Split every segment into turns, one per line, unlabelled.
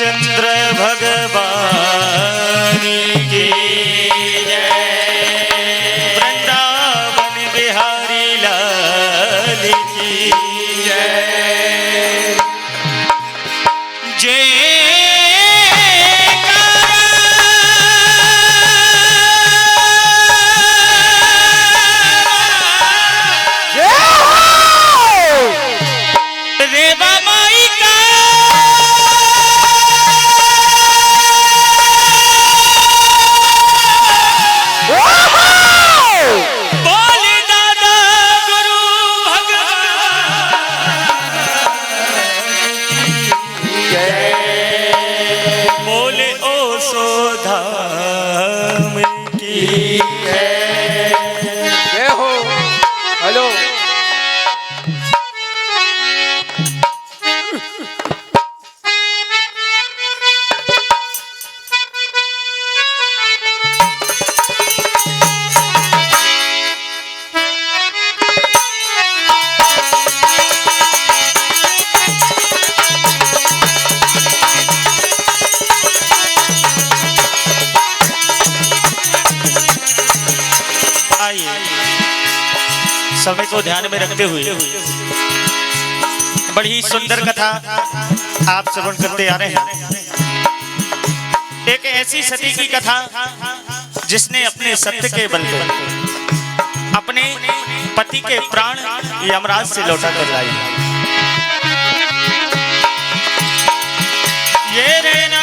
रामचंद्र भगवान की जय, वृंदावन बिहारी लाल की जय। जय समय को ध्यान में रखते हुए बड़ी सुंदर कथा आप श्रवण करते आ रहे हैं। एक ऐसी सती की कथा जिसने अपने सत्य के बल पर अपने पति के प्राण यमराज से लौटा कर लाई। ये रहना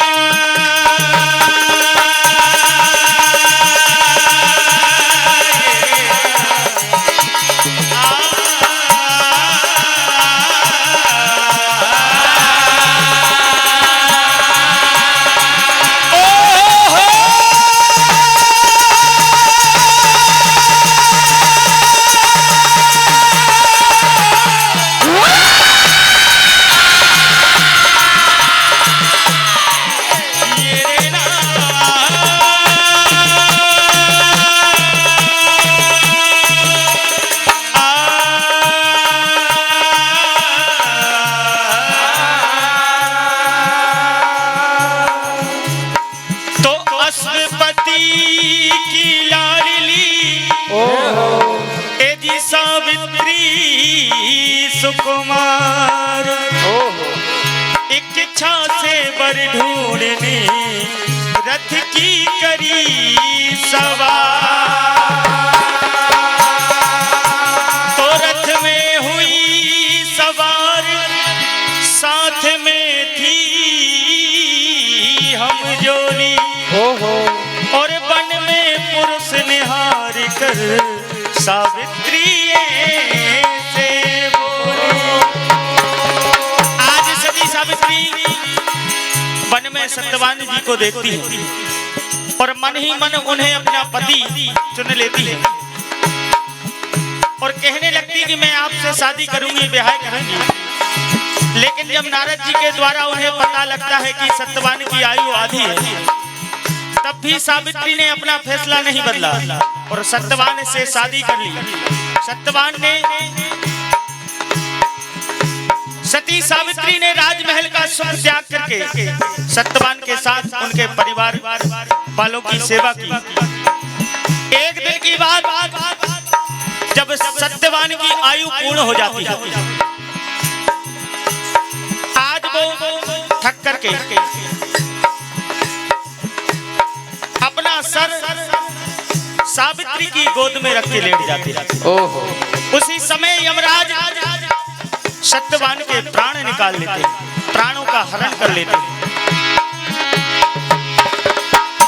सुकुमार एक इच्छा से वर ढूंढने रथ की करी सवार, तो रथ में हुई सवार साथ में थी हम जोली, और वन में पुरुष निहार कर सावित्री वन में सत्यवान जी को देखती है और मन ही मन उन्हें अपना पति चुन लेती है और कहने लगती कि मैं आपसे शादी करूंगी, ब्याह करूंगी। लेकिन जब नारद जी के द्वारा उन्हें पता लगता है कि सत्यवान की आयु आधी है, तब भी सावित्री ने अपना फैसला नहीं बदला और सत्यवान से शादी कर ली। सत्यवान ने सती सावित्री ने राजमहल का सुख त्याग करके सत्यवान के साथ उनके परिवार वालों की सेवा की। एक दिन की बात, जब सत्यवान की आयु पूर्ण हो जाती है, आज वो थक करके अपना सर सावित्री की गोद में रख के लेट जाती है। उसी समय यमराज सत्यवान के प्राण निकाल लेते, प्राणों का हरण कर लेते।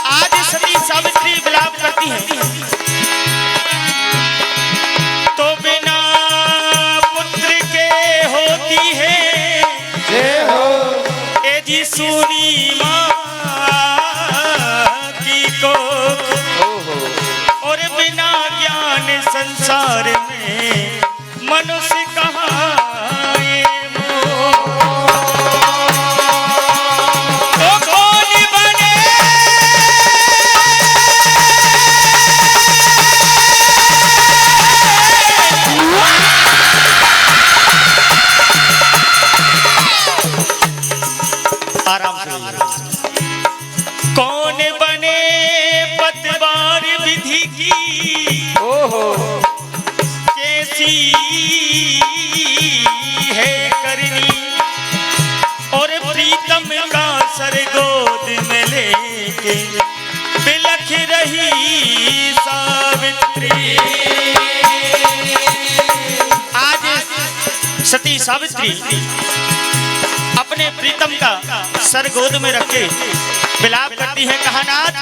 आज सती सावित्री विलाप करती हैं, तो बिना पुत्र के होती है ए जी सुनी मां की कोख, और बिना ज्ञान संसार में मनुष्य कहाँ आराम से सती सावित्री अपने प्रीतम का सर गोद में रखे विलाप करती है। कहा नाथ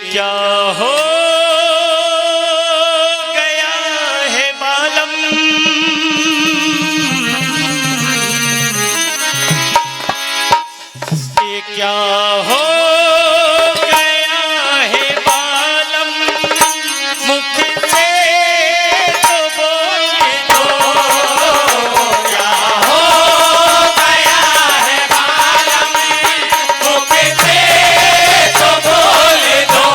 क्या हो गया है बालम, ये क्या हो गया है बालम, मुख से तो बोले दो। क्या हो गया है बालम, मुख से तो बोले दो।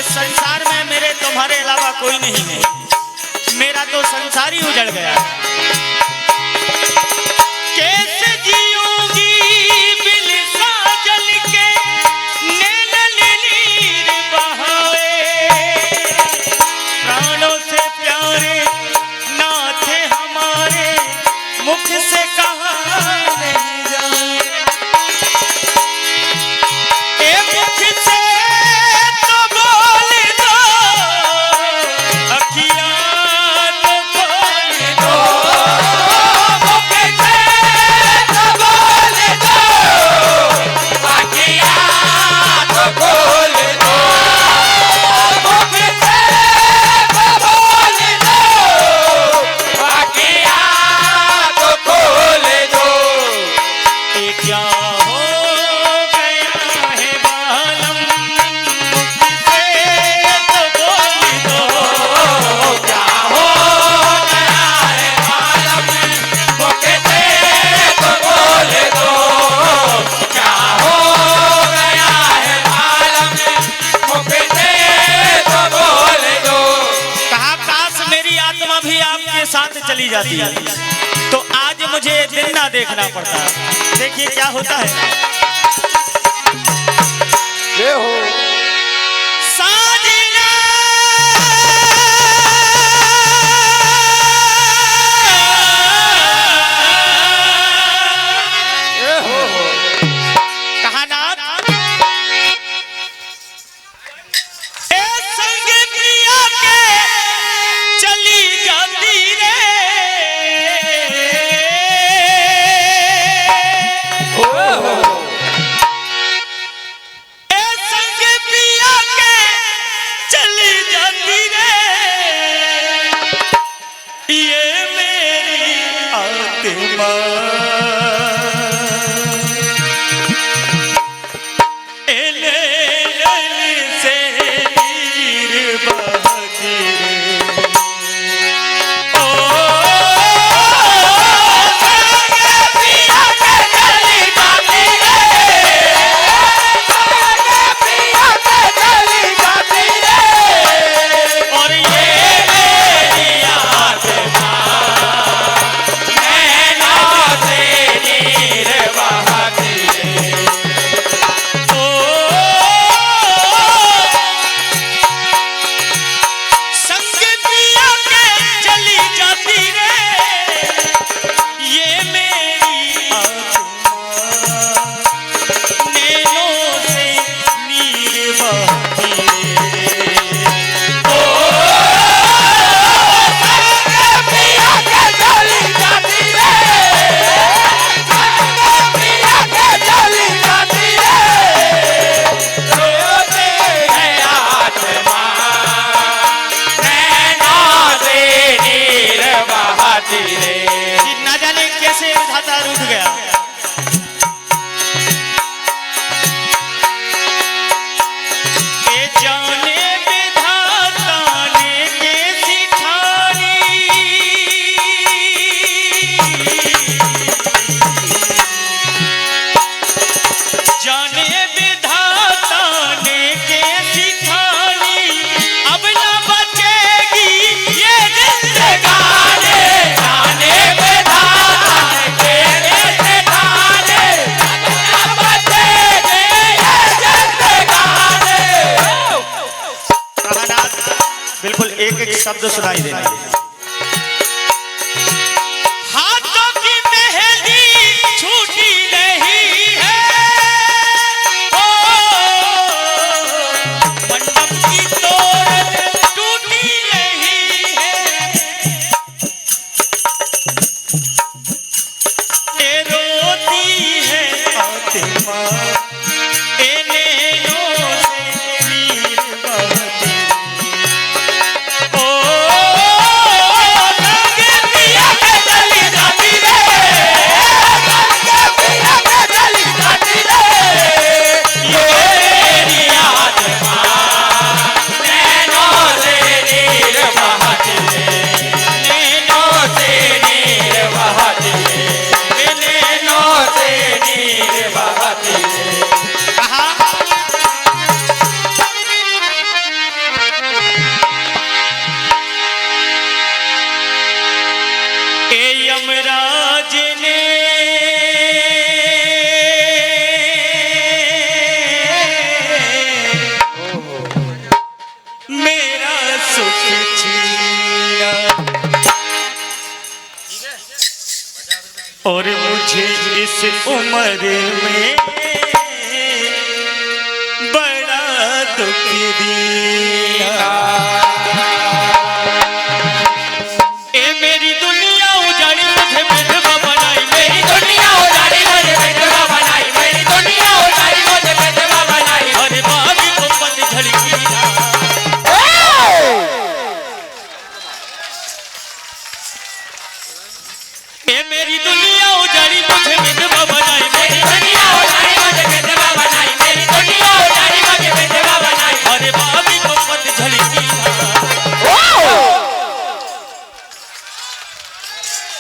संसार में मेरे तुम्हारे अलावा कोई नहीं है, मेरा तो संसार ही उजड़ गया। कैसे जीऊंगी बिन साजन के नैन नीर बहाए, प्राणों से प्यारे ना थे हमारे, मुख से कहा नहीं जाए। मुख से साथ चली जाती है तो आज मुझे दिन ना देखना पड़ता। देखिए क्या होता है। ये हो साजना ये हो कहा नाथ ए संग प्रिया के चली जाती संग एक शब्द सुनाई देना। हाथों की मेहंदी छूटी नहीं है, मंडप की तोरण टूटी नहीं है, ये रोती है फातिमा, यमराज ने मेरा सुख छीना और मुझे इस उम्र में बड़ा दुख दिया। मेरी दुनिया उजाड़ी मुझे विधवा बनाई, मेरी दुनिया उजाड़ी मुझे विधवा बनाई, मेरी दुनिया उजाड़ी मुझे विधवा बनाई, अरे भाभी को पतझड़ की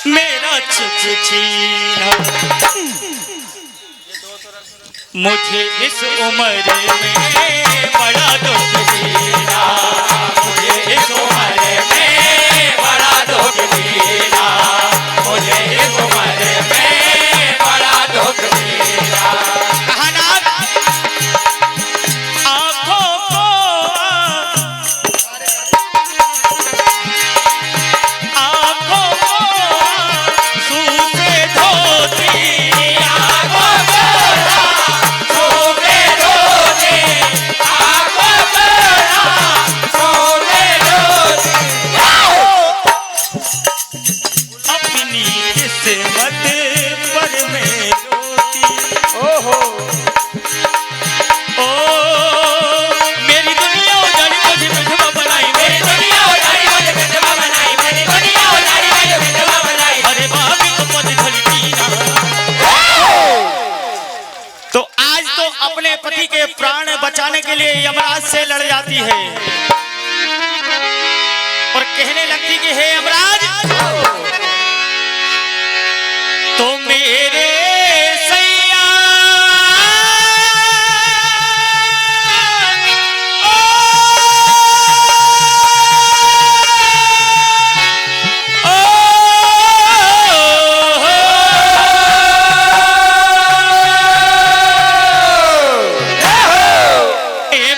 मेरा सुख छीना, मुझे इस उम्र में बड़ा दुख दिया, मुझे इस उम्र में बड़ा दुख दिया, मुझे इस उम्र में बड़ा दुख दिया। आँखों को आँसू से धोती, आँखों को आँसू से धोती, आँखों को आँसू से धोती, अपनी किस्मत पर मैं रोती। ओहो ओ मेरी दुनिया उजाड़ी मुझे विधवा बनाई, मेरी दुनिया उजाड़ी मुझे विधवा बनाई, मेरी दुनिया उजाड़ी मुझे विधवा बनाई, अरे भाभी को पतझड़ की तो आज तो अपने पति के प्राण बचाने के लिए यमराज से लड़ जाती है और कहने लगती कि हे यमराज, तो मेरे सैया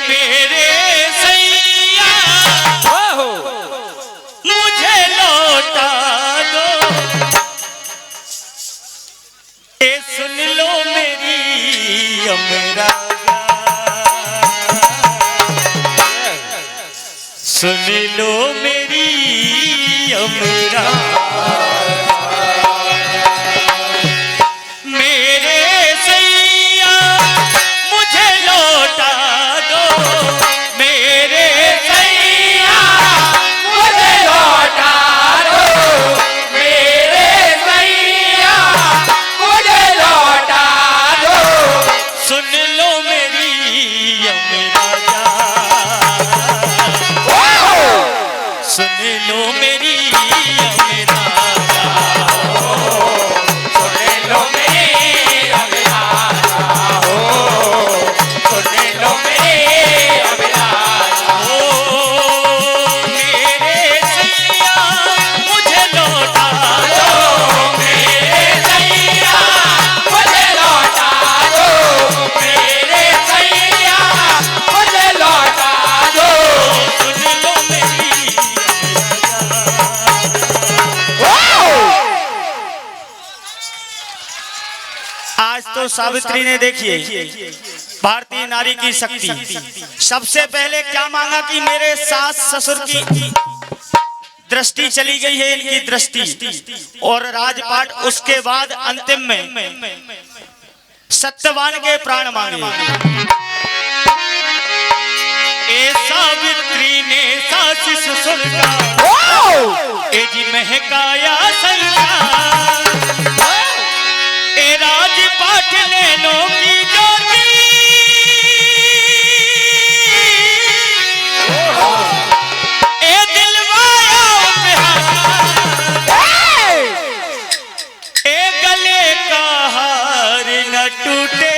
मेरे सैया मुझे लौटा दो, सुन लो मेरी यमराजा, सुन लो मेरी यमराजा, मेरे सैया मुझे लौटा दो, मेरे सैया मुझे लौटा दो, मेरे सैया सुन लो मेरी यमराजा, सुन लो मेरी यमराजा। ठाकुर सावित्री ने देखिए भारतीय नारी की शक्ति, सबसे पहले क्या मांगा कि मेरे सास ससुर की दृष्टि चली गई है, इनकी दृष्टि और राजपाट, उसके बाद अंतिम में सत्यवान के प्राण मांगे। ए सावित्री ने सास ससुर का ए जी महकाया संसार, ए राजपाट नैनों की ज्योति, ए दिलवाया उपहार, ए गले का हार न टूटे,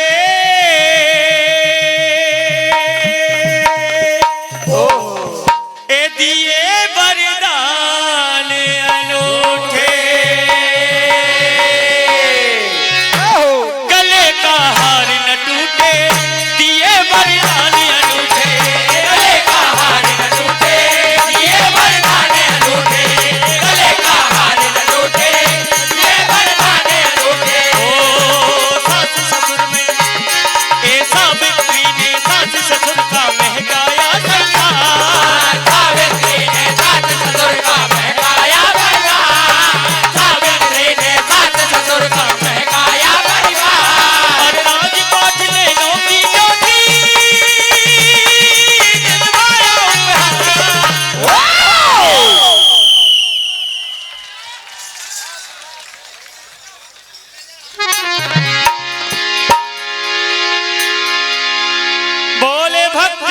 ए दिए वरदान अनूठे, गले का हार न टूटे, दिए वरदान अनूठे, गले का हार न टूटे, दिए वरदान अनूठे, गले का हार न टूटे, दिए वरदान अनूठे। ओ सास ससुर में ए सावित्री ने सास ससुर का महकाया संसार, सावित्री ने सास ससुर का महकाया परिवार, सावित्री ने सास ससुर का महकाया परिवार, और राजपाट नैनों की ज्योति, दिलवाया उपहार। बोले भक्त